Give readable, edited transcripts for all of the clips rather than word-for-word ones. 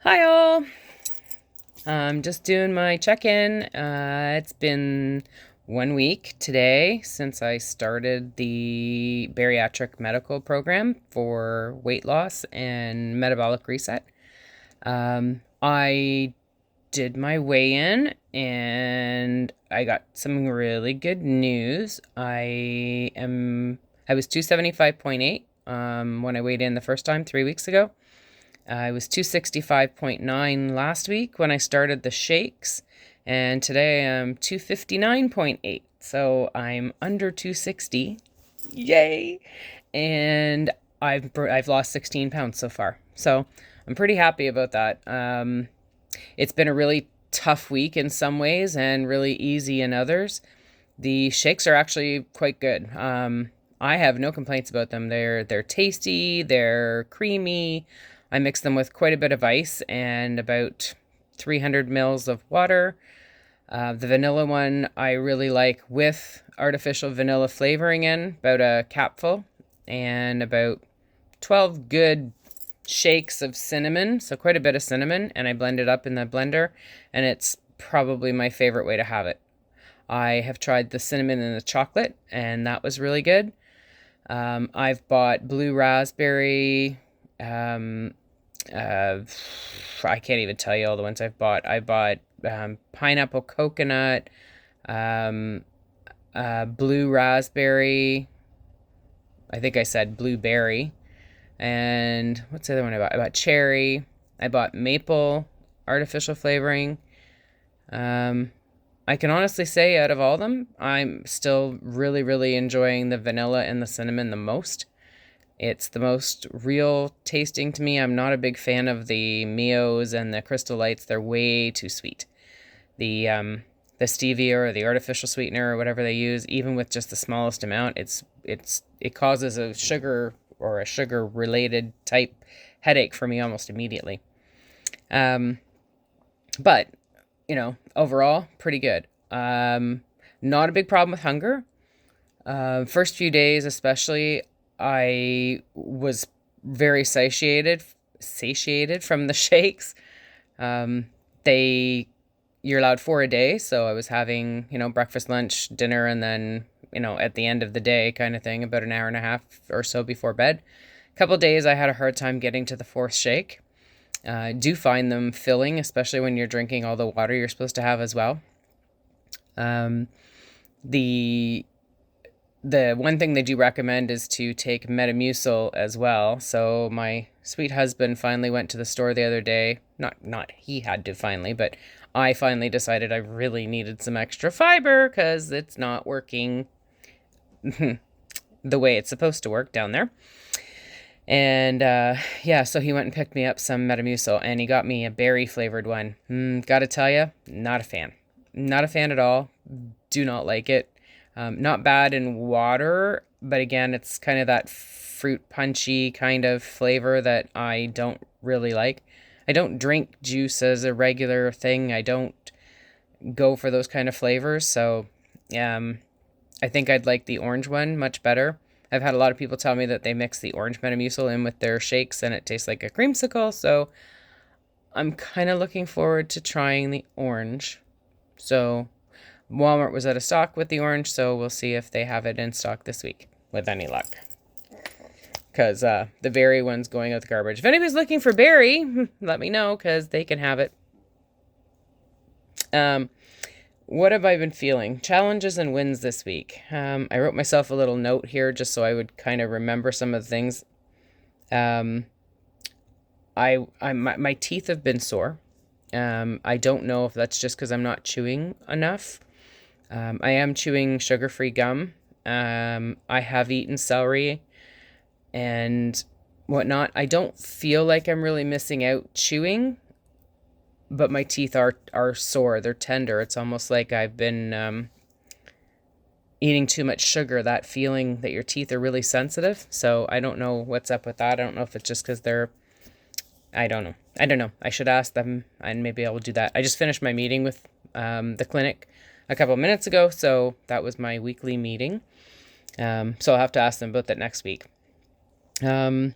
Hi all. I'm just doing my check-in. It's been 1 week today since I started the bariatric medical program for weight loss and metabolic reset. I did my weigh-in and I got some really good news. I was 275.8 when I weighed in the first time 3 weeks ago. I was 265.9 last week when I started the shakes, and today I'm 259.8. So I'm under 260. Yay! And I've lost 16 pounds so far. So I'm pretty happy about that. It's been a really tough week in some ways and really easy in others. The shakes are actually quite good. I have no complaints about them. They're tasty, they're creamy. I mix them with quite a bit of ice and about 300 mils of water. The vanilla one I really like with artificial vanilla flavoring in, about a capful, and about 12 good shakes of cinnamon, so quite a bit of cinnamon, and I blend it up in the blender, and it's probably my favorite way to have it. I have tried the cinnamon and the chocolate, and that was really good. I've bought blue raspberry. Uh, I can't even tell you all the ones I've bought. I bought pineapple coconut, um, blue raspberry. I think I said blueberry. And what's the other one I bought? I bought cherry. I bought maple artificial flavoring. Um, I can honestly say out of all of them, I'm still really, really enjoying the vanilla and the cinnamon the most. It's the most real tasting to me. I'm not a big fan of the Mios and the Crystal Lights. They're way too sweet. The stevia or the artificial sweetener or whatever they use, even with just the smallest amount, it causes a sugar or a sugar related type headache for me almost immediately. Um, but overall, pretty good. Not a big problem with hunger. First few days, especially, I was very satiated from the shakes. Um, they You're allowed four a day, so I was having breakfast, lunch, dinner, and then at the end of the day, kind of thing, about an hour and a half or so before bed. A couple days, I had a hard time getting to the fourth shake. I do find them filling, especially when you're drinking all the water you're supposed to have as well. Um, the the one thing they do recommend is to take Metamucil as well. So my sweet husband finally went to the store the other day. Not he had to finally, but I finally decided I really needed some extra fiber because it's not working the way it's supposed to work down there. And yeah, so he went and picked me up some Metamucil, and he got me a berry flavored one. Gotta tell you, not a fan. Not a fan at all. Do not like it. Not bad in water, but again, it's kind of that fruit punchy kind of flavor that I don't really like. I don't drink juice as a regular thing. I don't go for those kind of flavors. So, um, I think I'd like the orange one much better. I've had a lot of people tell me that they mix the orange Metamucil in with their shakes and it tastes like a creamsicle. So I'm kind of looking forward to trying the orange. So Walmart was out of stock with the orange, so we'll see if they have it in stock this week with any luck. Because the berry one's going out the garbage. If anybody's looking for berry, let me know because they can have it. What have I been feeling? Challenges and wins this week. I wrote myself a little note here just so I would kind of remember some of the things. Um, my teeth have been sore. I don't know if that's just because I'm not chewing enough. I am chewing sugar-free gum. I have eaten celery and whatnot. I don't feel like I'm really missing out chewing, but my teeth are sore. They're tender. It's almost like I've been eating too much sugar. That feeling that your teeth are really sensitive. So I don't know what's up with that. I don't know if it's just because they're. I don't know. I don't know. I should ask them, and maybe I will do that. I just finished my meeting with the clinic a couple of minutes ago, so that was my weekly meeting. So I'll have to ask them about that next week. Um,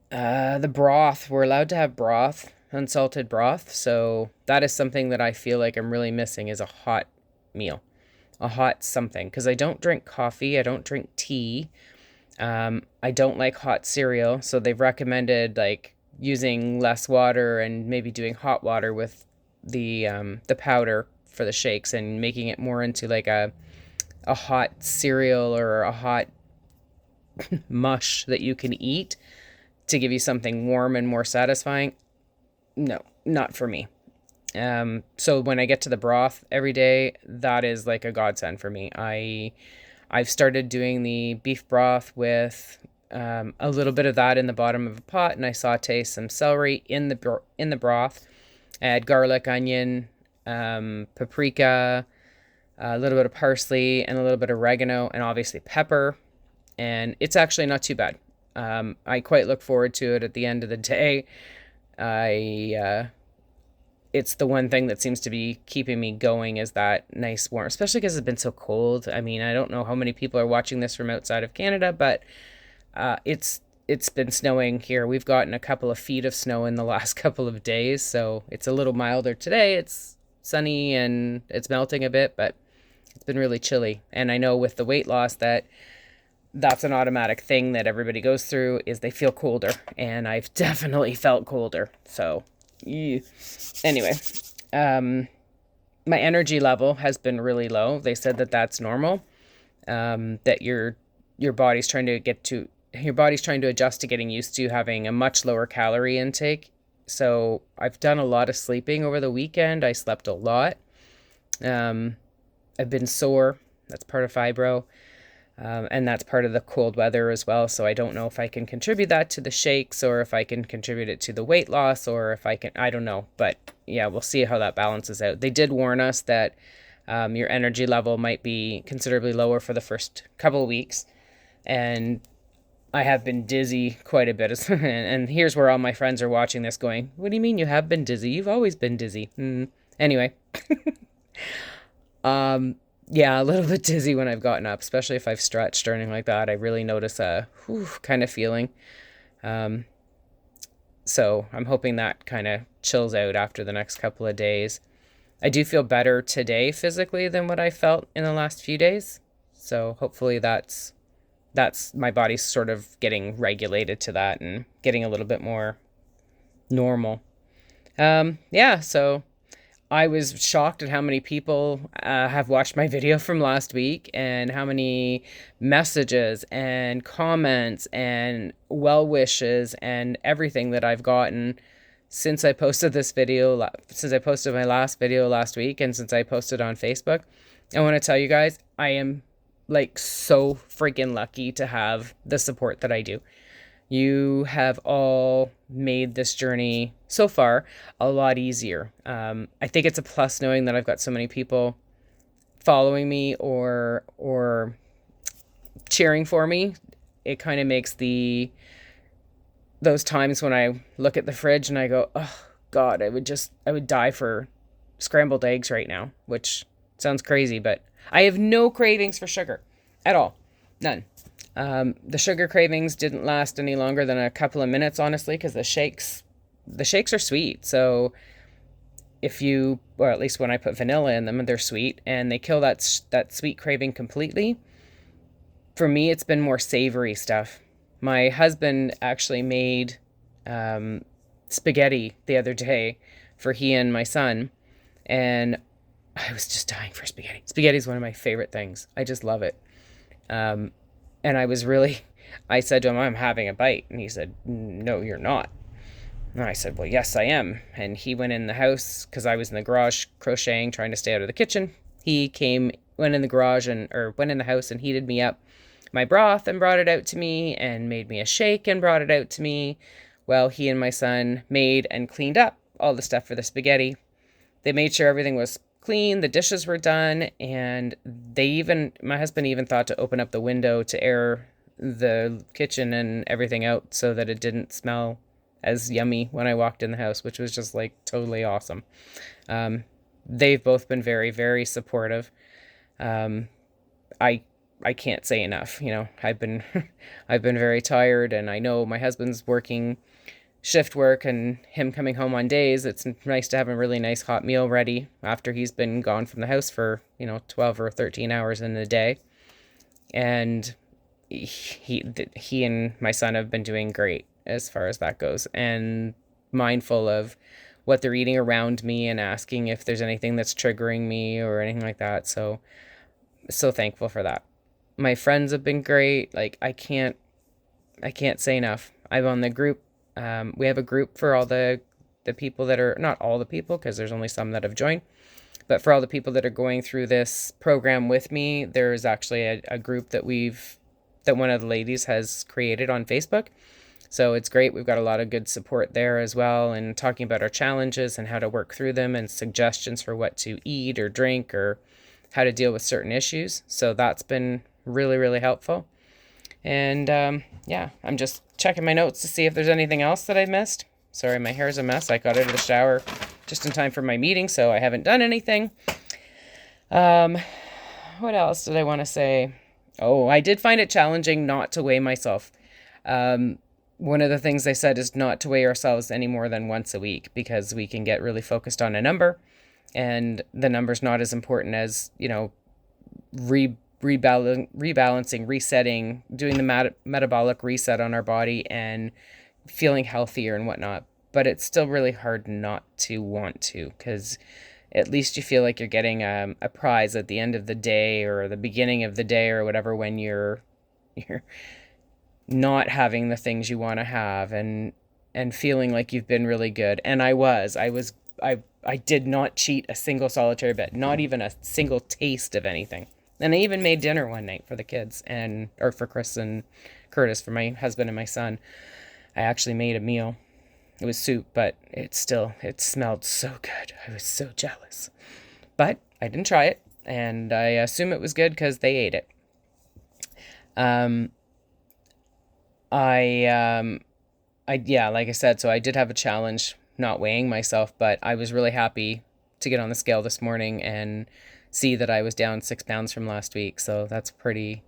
The broth. We're allowed to have broth, unsalted broth. So that is something that I feel like I'm really missing is a hot meal, a hot something. Because I don't drink coffee, I don't drink tea. I don't like hot cereal. So they've recommended like using less water and maybe doing hot water with the powder for the shakes and making it more into like a hot cereal or a hot mush that you can eat to give you something warm and more satisfying. No, not for me. So when I get to the broth every day, that is like a godsend for me. I've started doing the beef broth with a little bit of that in the bottom of a pot, and I saute some celery in the broth. Add garlic, onion, paprika, a little bit of parsley, and a little bit of oregano, and obviously pepper. And it's actually not too bad. I quite look forward to it at the end of the day. I it's the one thing that seems to be keeping me going is that nice warm, especially because it's been so cold. I mean, I don't know how many people are watching this from outside of Canada, but it's been snowing here. We've gotten a couple of feet of snow in the last couple of days, so it's a little milder today. It's sunny and it's melting a bit, but it's been really chilly. And I know with the weight loss that's an automatic thing that everybody goes through is they feel colder, and I've definitely felt colder. So, yeah. Anyway, my energy level has been really low. They said that that's normal. That your body's trying to adjust to getting used to having a much lower calorie intake. So I've done a lot of sleeping over the weekend. I slept a lot. I've been sore. That's part of fibro. And that's part of the cold weather as well. So I don't know if I can contribute that to the shakes or if I can contribute it to the weight loss or if I don't know. But yeah, we'll see how that balances out. They did warn us that your energy level might be considerably lower for the first couple of weeks. And I have been dizzy quite a bit. And here's where all my friends are watching this going, what do you mean you have been dizzy? You've always been dizzy. Anyway. Yeah, a little bit dizzy when I've gotten up, especially if I've stretched or anything like that. I really notice a kind of feeling. Um, so I'm hoping that kind of chills out after the next couple of days. I do feel better today physically than what I felt in the last few days. So hopefully that's my body's sort of getting regulated to that and getting a little bit more normal. Yeah, so I was shocked at how many people have watched my video from last week and how many messages and comments and well wishes and everything that I've gotten since I posted this video, since I posted my last video last week and since I posted on Facebook. I want to tell you guys, I am like so freaking lucky to have the support that I do. You have all made this journey so far a lot easier. I think it's a plus knowing that I've got so many people following me or cheering for me. It kind of makes those times when I look at the fridge and I go, oh God, I would die for scrambled eggs right now, which sounds crazy, but I have no cravings for sugar at all. None. The sugar cravings didn't last any longer than a couple of minutes, honestly, because the shakes are sweet. So or at least when I put vanilla in them, they're sweet and they kill that sweet craving completely. For me, it's been more savory stuff. My husband actually made spaghetti the other day for he and my son, and I was just dying for spaghetti. Spaghetti is one of my favorite things. I just love it. And I said to him, I'm having a bite. And he said, no, you're not. And I said, well, yes, I am. And he went in the house because I was in the garage crocheting, trying to stay out of the kitchen. He went in the garage went in the house and heated me up my broth and brought it out to me and made me a shake and brought it out to me. Well, he and my son made and cleaned up all the stuff for the spaghetti. They made sure everything was clean, the dishes were done, and my husband even thought to open up the window to air the kitchen and everything out so that it didn't smell as yummy when I walked in the house, which was just like totally awesome. They've both been very, very supportive. I I can't say enough. I've been I've been very tired, and I know my husband's working shift work and him coming home on days. It's nice to have a really nice hot meal ready after he's been gone from the house for 12 or 13 hours in a day. And he and my son have been doing great as far as that goes, and mindful of what they're eating around me and asking if there's anything that's triggering me or anything like that. So thankful for that. My friends have been great. Like, I can't say enough. I'm on the group. We have a group for all the people that are, not all the people, because there's only some that have joined, but for all the people that are going through this program with me, there's actually a group that one of the ladies has created on Facebook. So it's great. We've got a lot of good support there as well, and talking about our challenges and how to work through them, and suggestions for what to eat or drink or how to deal with certain issues. So that's been really, really helpful. And yeah, I'm just checking my notes to see if there's anything else that I missed. Sorry, my hair's a mess. I got out of the shower just in time for my meeting, so I haven't done anything. What else did I want to say? Oh, I did find it challenging not to weigh myself. One of the things they said is not to weigh ourselves any more than once a week, because we can get really focused on a number, and the number's not as important as, rebalancing, resetting, doing the metabolic reset on our body and feeling healthier and whatnot. But it's still really hard not to want to, because at least you feel like you're getting a prize at the end of the day or the beginning of the day or whatever, when you're not having the things you want to have, and feeling like you've been really good. And I did not cheat a single solitary bit, not even a single taste of anything. And I even made dinner one night for the kids, or for Chris and Curtis, for my husband and my son. I actually made a meal. It was soup, but it smelled so good. I was so jealous. But I didn't try it, and I assume it was good because they ate it. Yeah, like I said, so I did have a challenge not weighing myself, but I was really happy to get on the scale this morning and see that I was down 6 pounds from last week. So that's pretty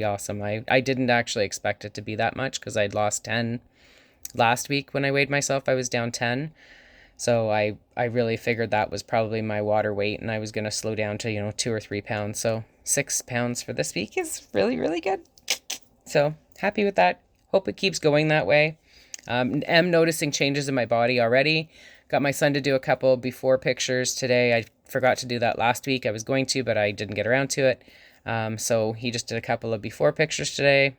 awesome. I didn't actually expect it to be that much, because I'd lost 10 last week. When I weighed myself, I was down 10. So I really figured that was probably my water weight, and I was going to slow down to, 2 or 3 pounds. So 6 pounds for this week is really, really good. So happy with that. Hope it keeps going that way. Am noticing changes in my body already. Got my son to do a couple before pictures today. I forgot to do that last week. I was going to, but I didn't get around to it. So he just did a couple of before pictures today.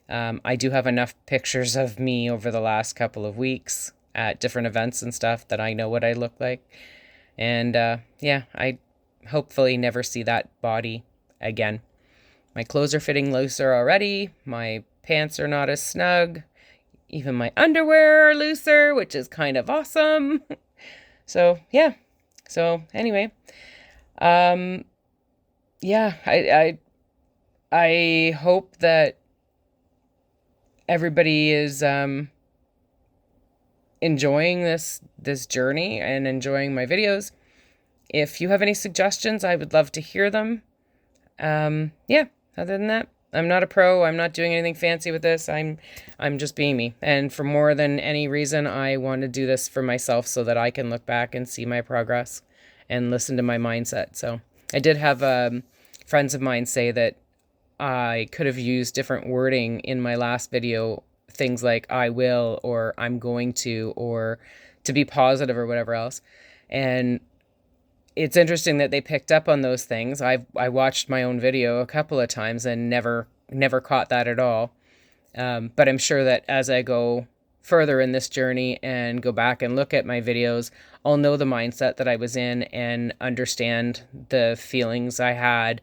I do have enough pictures of me over the last couple of weeks at different events and stuff that I know what I look like. And yeah, I hopefully never see that body again. My clothes are fitting looser already. My pants are not as snug. Even my underwear are looser, which is kind of awesome. So yeah. So anyway, yeah, I hope that everybody is enjoying this journey and enjoying my videos. If you have any suggestions, I would love to hear them. Yeah, other than that, I'm not a pro. I'm not doing anything fancy with this. I'm just being me. And for more than any reason, I want to do this for myself so that I can look back and see my progress and listen to my mindset. So I did have friends of mine say that I could have used different wording in my last video, things like I will, or I'm going to, or to be positive, or whatever else. And it's interesting that they picked up on those things. I watched my own video a couple of times and never caught that at all. But I'm sure that as I go further in this journey and go back and look at my videos, I'll know the mindset that I was in and understand the feelings I had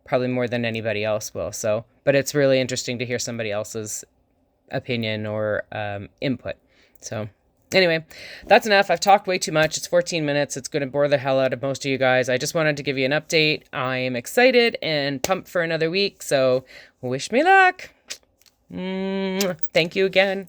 probably more than anybody else will. So, but it's really interesting to hear somebody else's opinion or input. So anyway, that's enough. I've talked way too much. It's 14 minutes. It's going to bore the hell out of most of you guys. I just wanted to give you an update. I am excited and pumped for another week. So wish me luck. Thank you again.